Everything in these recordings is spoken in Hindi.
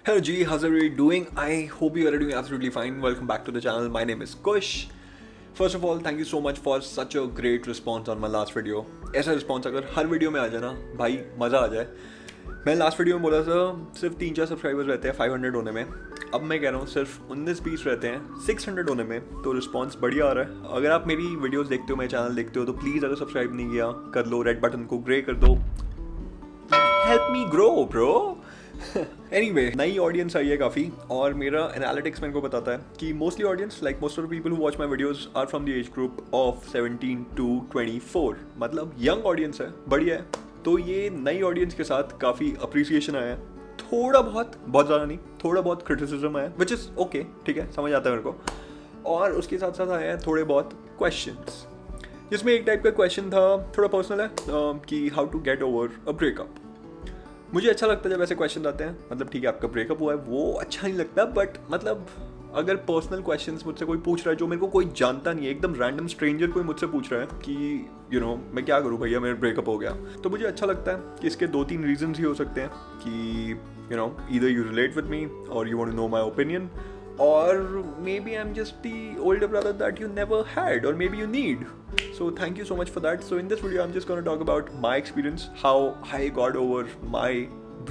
Hello G, how's everybody doing? I hope you are doing absolutely fine. Welcome back to the channel. My name is Kush. First of all, thank you so much for such a great response on my last video. ऐसा रिस्पॉन्स अगर हर वीडियो में आ जाए ना भाई मज़ा आ जाए. मैं लास्ट वीडियो में बोला था सिर्फ 3-4 सब्सक्राइबर्स रहते हैं 500 होने में. अब मैं कह रहा हूँ सिर्फ 19-20 रहते हैं 600 होने में. तो रिस्पॉन्स बढ़िया आ रहा है. अगर आप मेरी वीडियोस देखते हो, मेरे चैनल देखते हो, तो प्लीज़ अगर सब्सक्राइब नहीं किया कर लो. रेड बटन को ग्रे कर दो. Help me grow bro. Anyway, नई ऑडियंस आई है काफ़ी और मेरा एनालिटिक्स मेरे को बताता है कि mostly audience like most of the people who watch my videos are from the age group of 17 to 24. मतलब यंग ऑडियंस है, बढ़िया है. तो ये नई ऑडियंस के साथ काफ़ी अप्रिसिएशन आया है. थोड़ा बहुत ज़्यादा नहीं, थोड़ा बहुत क्रिटिसिज्म आया, विच इज़ ओके, ठीक है, समझ आता है मेरे को. और उसके साथ साथ आए हैं थोड़े बहुत क्वेश्चंस, जिसमें एक टाइप का क्वेश्चन था थोड़ा पर्सनल है कि how to get over a breakup. मुझे अच्छा लगता है जब ऐसे क्वेश्चन आते हैं. मतलब ठीक है, आपका ब्रेकअप हुआ है वो अच्छा नहीं लगता, बट मतलब अगर पर्सनल क्वेश्चंस मुझसे कोई पूछ रहा है जो मेरे को कोई जानता नहीं है, एकदम रैंडम स्ट्रेंजर कोई मुझसे पूछ रहा है कि मैं क्या करूँ भैया, मेरा ब्रेकअप हो गया, तो मुझे अच्छा लगता है कि इसके 2-3 रीजंस ही हो सकते हैं कि either you relate with me और you want to know my opinion, or maybe I'm just the older brother that you never had, or maybe you need. So thank you so much for that. So in this video I'm just going to talk about my experience, how I got over my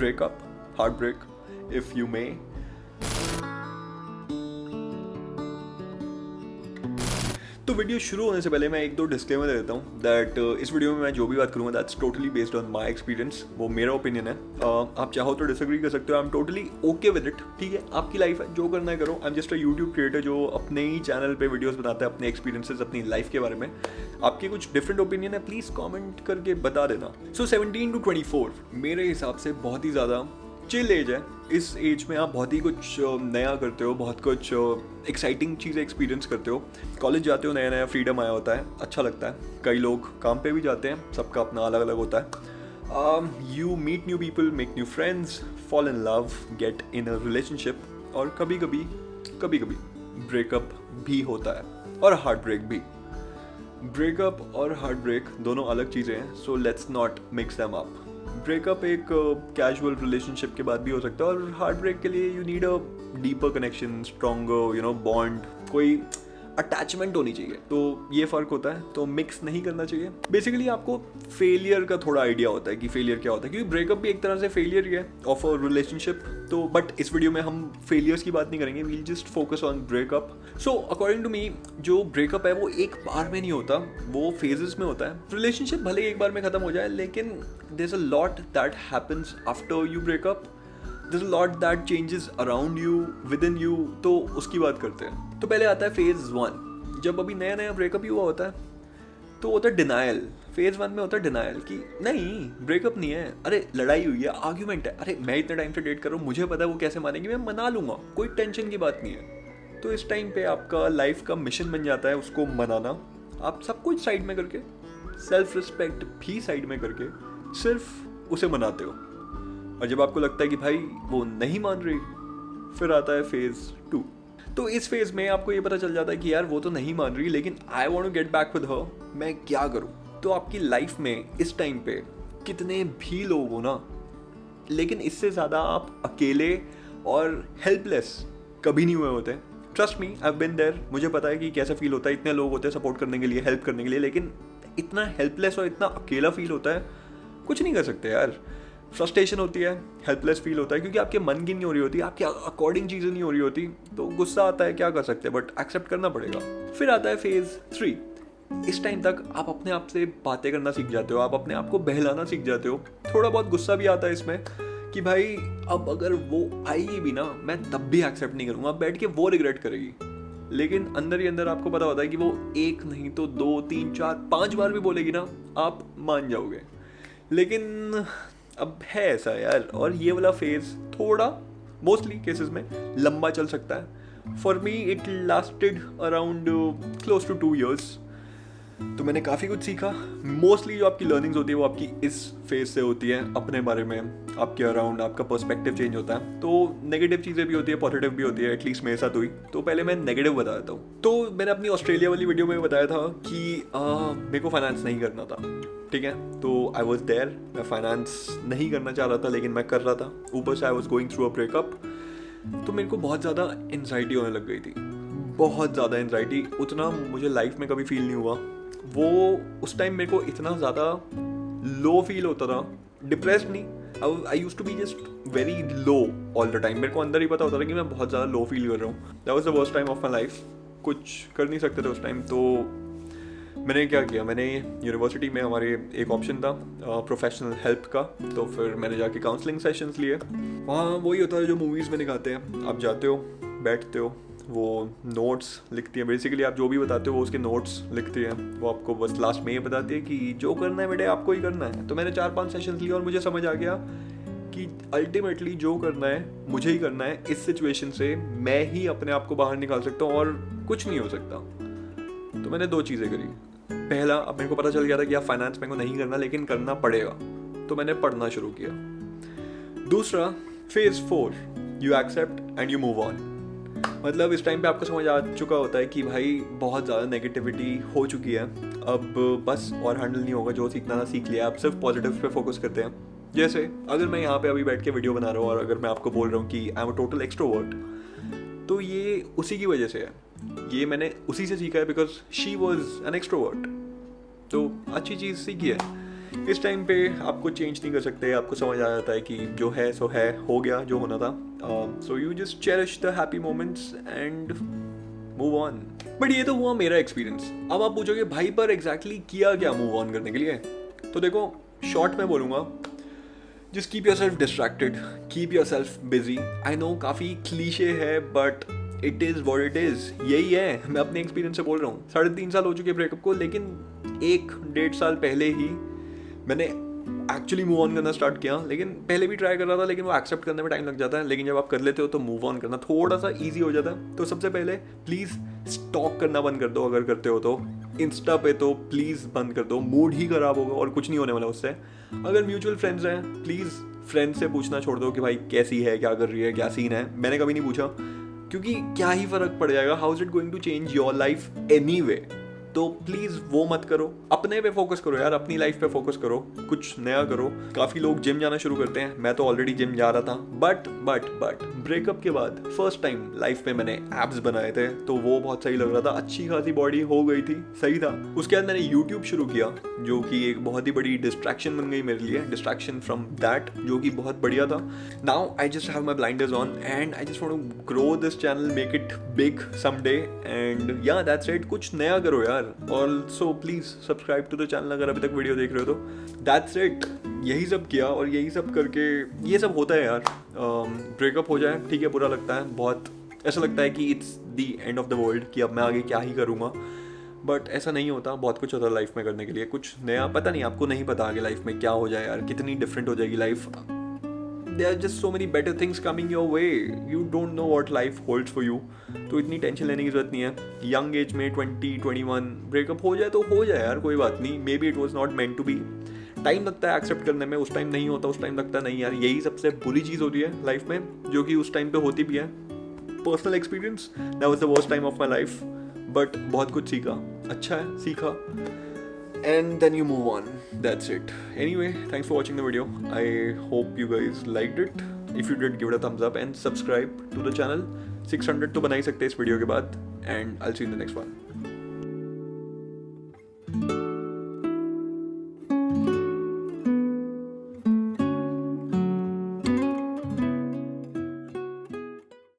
breakup, heartbreak if you may. तो वीडियो शुरू होने से पहले मैं 1-2 डिस्क्लेमर दे देता हूँ दैट इस वीडियो में मैं जो भी बात करूँगा that's totally based on my experience. वो मेरा ओपिनियन है. आप चाहो तो डिसएग्री कर सकते हो. I am totally okay with it. ठीक है, आपकी लाइफ है, जो करना है करो. I am just a YouTube creator जो अपने ही चैनल पे वीडियोस बनाता है अपने एक्सपीरियंसेस, अपनी लाइफ के बारे में. आपके कुछ डिफरेंट ओपिनियन है, प्लीज़ कॉमेंट करके बता देना. सो 17 to 24 मेरे हिसाब से बहुत ही ज़्यादा चिल एज है. इस एज में आप बहुत ही कुछ नया करते हो, बहुत कुछ एक्साइटिंग चीज़ें एक्सपीरियंस करते हो. कॉलेज जाते हो, नया नया फ्रीडम आया होता है, अच्छा लगता है. कई लोग काम पे भी जाते हैं, सबका अपना अलग अलग होता है. You meet new people, make new friends, fall in love, get in a relationship, और कभी कभी ब्रेकअप भी होता है और हार्ट ब्रेक भी. ब्रेकअप और हार्ट ब्रेक दोनों अलग चीज़ें हैं, so let's not mix them up. Breakup एक कैजुअल रिलेशनशिप के बाद भी हो सकता है, और हार्ट ब्रेक के लिए you need a deeper connection, stronger bond, कोई अटैचमेंट होनी चाहिए. तो ये फ़र्क होता है, तो मिक्स नहीं करना चाहिए. बेसिकली आपको फेलियर का थोड़ा आइडिया होता है कि फेलियर क्या होता है, क्योंकि ब्रेकअप भी एक तरह से फेलियर ही है ऑफ अ रिलेशनशिप. तो बट इस वीडियो में हम फेलियर्स की बात नहीं करेंगे, we'll just focus on breakup. So according to me जो ब्रेकअप है वो एक बार में नहीं होता, वो फेजेस में होता है. रिलेशनशिप भले ही एक बार में ख़त्म हो जाए, लेकिन there is a lot that happens after you breakup. There's a lot that changes around you, within you. तो उसकी बात करते हैं. तो पहले आता है फेज 1. जब अभी नया नया ब्रेकअप ही हुआ होता है तो होता है डिनाइल. फेज 1 में होता है डिनाइल कि नहीं ब्रेकअप नहीं है, अरे लड़ाई हुई है, आर्ग्यूमेंट है, अरे मैं इतने टाइम से डेट कर रहा हूँ, मुझे पता है वो कैसे मानेंगे, मैं मना लूँगा, कोई टेंशन की बात नहीं है. तो इस टाइम पे आपका लाइफ का मिशन बन जाता है उसको मनाना. आप सब कुछ साइड में करके, सेल्फ रिस्पेक्ट भी साइड में करके सिर्फ उसे मनाते हो. और जब आपको लगता है कि भाई वो नहीं मान रही, फिर आता है फेज 2. तो इस फेज में आपको ये पता चल जाता है कि यार वो तो नहीं मान रही, लेकिन I want to get back with her, मैं क्या करूं. तो आपकी लाइफ में इस टाइम पे कितने भी लोग हो ना, लेकिन इससे ज़्यादा आप अकेले और हेल्पलेस कभी नहीं हुए होते. Trust me, I have been there. मुझे पता है कि कैसा फील होता है. इतने लोग होते हैं सपोर्ट करने के लिए, हेल्प करने के लिए, लेकिन इतना हेल्पलेस और इतना अकेला फील होता है, कुछ नहीं कर सकते यार. फ्रस्ट्रेशन होती है, हेल्पलेस फील होता है, क्योंकि आपके मन की नहीं हो रही होती, आपके अकॉर्डिंग चीज़ें नहीं हो रही होती. तो गुस्सा आता है, क्या कर सकते हैं, बट एक्सेप्ट करना पड़ेगा. फिर आता है फेज 3. इस टाइम तक आप अपने आप से बातें करना सीख जाते हो, आप अपने आप को बहलाना सीख जाते हो. थोड़ा बहुत गुस्सा भी आता है इसमें कि भाई अब अगर वो आएगी भी ना, मैं तब भी एक्सेप्ट नहीं करूँगा, बैठ के वो रिग्रेट करेगी. लेकिन अंदर ही अंदर आपको पता होता है कि वो 1 नहीं तो 2, 3, 4, 5 बार भी बोलेगी ना, आप मान जाओगे. लेकिन अब है ऐसा यार. और ये वाला फेज थोड़ा मोस्टली केसेस में लंबा चल सकता है. For me it lasted around close to 2 years. तो मैंने काफ़ी कुछ सीखा. मोस्टली जो आपकी लर्निंग्स होती है वो आपकी इस फेज से होती है. अपने बारे में, आपके अराउंड आपका पर्सपेक्टिव चेंज होता है. तो नेगेटिव चीज़ें भी होती है, पॉजिटिव भी होती है, एटलीस्ट मेरे साथ हुई. तो पहले मैं नेगेटिव बता देता हूँ. तो मैंने अपनी ऑस्ट्रेलिया वाली वीडियो में बताया था कि मेरे को फाइनेंस नहीं करना था. ठीक है, तो आई वॉज देयर. मैं फाइनेंस नहीं करना चाह रहा था, लेकिन मैं कर रहा था. ऊपर से I was going through a breakup. तो मेरे को बहुत ज़्यादा एनजाइटी होने लग गई थी, बहुत ज़्यादा एनजाइटी। उतना मुझे लाइफ में कभी फील नहीं हुआ। वो उस टाइम मेरे को इतना ज़्यादा लो फील होता था, डिप्रेस्ड नहीं, I used to be just very low all the time. मेरे को अंदर ही पता होता था कि मैं बहुत ज़्यादा लो फील कर रहा हूँ। That was the worst time of my life. कुछ कर नहीं सकते थे उस टाइम। तो मैंने क्या किया, मैंने यूनिवर्सिटी में हमारे एक ऑप्शन था प्रोफेशनल हेल्प का, तो फिर मैंने जाके काउंसलिंग सेशंस लिए। वहाँ वही होता है जो मूवीज़ में दिखाते हैं, आप जाते हो, बैठते हो, वो नोट्स लिखती है, बेसिकली आप जो भी बताते हो वो उसके नोट्स लिखती है। वो आपको बस लास्ट में ये बताती है कि जो करना है बेटे आपको ही करना है। तो मैंने 4-5 सेशंस लिए और मुझे समझ आ गया कि अल्टीमेटली जो करना है मुझे ही करना है। इस सिचुएशन से मैं ही अपने आप को बाहर निकाल सकता हूँ और कुछ नहीं हो सकता। तो मैंने 2 चीज़ें करी। पहला, अब मेरे को पता चल गया था कि आप फाइनेंस मेरे को नहीं करना लेकिन करना पड़ेगा, तो मैंने पढ़ना शुरू किया। दूसरा, phase 4, you accept and you move on. मतलब इस टाइम पे आपको समझ आ चुका होता है कि भाई बहुत ज़्यादा नेगेटिविटी हो चुकी है, अब बस और हैंडल नहीं होगा, जो सीखना था सीख लिया, आप सिर्फ पॉजिटिव पे फोकस करते हैं। जैसे अगर मैं यहाँ पे अभी बैठ के वीडियो बना रहा हूँ और अगर मैं आपको बोल रहा हूँ कि I am a total extrovert, तो ये उसी की वजह से है, ये मैंने उसी से सीखा है, because she was an extrovert. तो अच्छी चीज़ सीखी है। इस टाइम पे आपको चेंज नहीं कर सकते, आपको समझ आ जाता है कि जो है सो है, हो गया जो होना था। So you just cherish the happy moments and move on. But ये तो हुआ मेरा एक्सपीरियंस। अब आप पूछोगे भाई पर एग्जैक्टली किया क्या मूव ऑन करने के लिए? तो देखो, शॉर्ट में बोलूँगा, just keep your self distracted, keep your self busy. I know काफ़ी क्लीशे है but it is what it is, यही है। मैं अपने एक्सपीरियंस से बोल रहा हूँ। 3.5 साल हो चुके ब्रेकअप को, लेकिन 1-1.5 साल पहले ही मैंने एक्चुअली मूव ऑन करना स्टार्ट किया। लेकिन पहले भी ट्राई कर रहा था, लेकिन वो एक्सेप्ट करने में टाइम लग जाता है। लेकिन जब आप कर लेते हो तो मूव ऑन करना थोड़ा सा ईजी हो जाता है। तो सबसे पहले प्लीज़ स्टॉक करना बंद कर दो, अगर करते हो तो। इंस्टा पे तो प्लीज़ बंद कर दो, मूड ही ख़राब होगा और कुछ नहीं होने वाला उससे। अगर म्यूचुअल फ्रेंड्स हैं, प्लीज़ फ्रेंड से पूछना छोड़ दो कि भाई कैसी है, क्या कर रही है, क्या सीन है। मैंने कभी नहीं पूछा, क्योंकि क्या ही फ़र्क पड़ जाएगा, how is it going to change your life anyway. तो प्लीज़ वो मत करो, अपने पे फोकस करो यार, अपनी लाइफ पे फोकस करो, कुछ नया करो। काफ़ी लोग जिम जाना शुरू करते हैं, मैं तो ऑलरेडी जिम जा रहा था। बट ब्रेकअप के बाद फर्स्ट टाइम लाइफ में मैंने एब्स बनाए थे, तो वो बहुत सही लग रहा था, अच्छी खासी बॉडी हो गई थी, सही था। उसके बाद मैंने यूट्यूब शुरू किया, जो कि एक बहुत ही बड़ी डिस्ट्रैक्शन बन गई मेरे लिए, डिस्ट्रैक्शन फ्रॉम दैट, जो कि बहुत बढ़िया था। Now I just have my blinders on and I just want to grow this channel, make it big someday and yeah that's it. कुछ नया करो यार। Also please subscribe to the channel अगर अभी तक वीडियो देख रहे हो तो। दैट्स इट, यही सब किया और यही सब करके ये सब होता है यार। ब्रेकअप हो जाए ठीक है, बुरा लगता है बहुत, ऐसा लगता है कि it's the end of the world, कि अब मैं आगे क्या ही करूँगा। बट ऐसा नहीं होता, बहुत कुछ होता है लाइफ में करने के लिए, कुछ नया। पता नहीं, आपको नहीं पता आगे लाइफ में क्या हो जाए यार, कितनी डिफरेंट हो जाएगी life. There are just so many better things coming your way. You don't know what life holds for you. तो इतनी टेंशन लेने की जरूरत नहीं है। यंग एज में 20-21 ब्रेकअप हो जाए तो हो जाए यार, कोई बात नहीं। Maybe it was not meant to be. Time लगता है एक्सेप्ट करने में, उस टाइम नहीं होता, उस टाइम लगता नहीं यार। यही सबसे बुरी चीज़ होती है लाइफ में, जो कि उस टाइम पे होती भी है। Personal experience, that was the worst time of my life, but बहुत कुछ सीखा, अच्छा है, सीखा। And then you move on. That's it. Anyway, thanks for watching the video. I hope you guys liked it. If you did, give it a thumbs up and subscribe to the channel. 600 तो बना ही सकते हैं इस वीडियो के बाद. And I'll see you in the next one.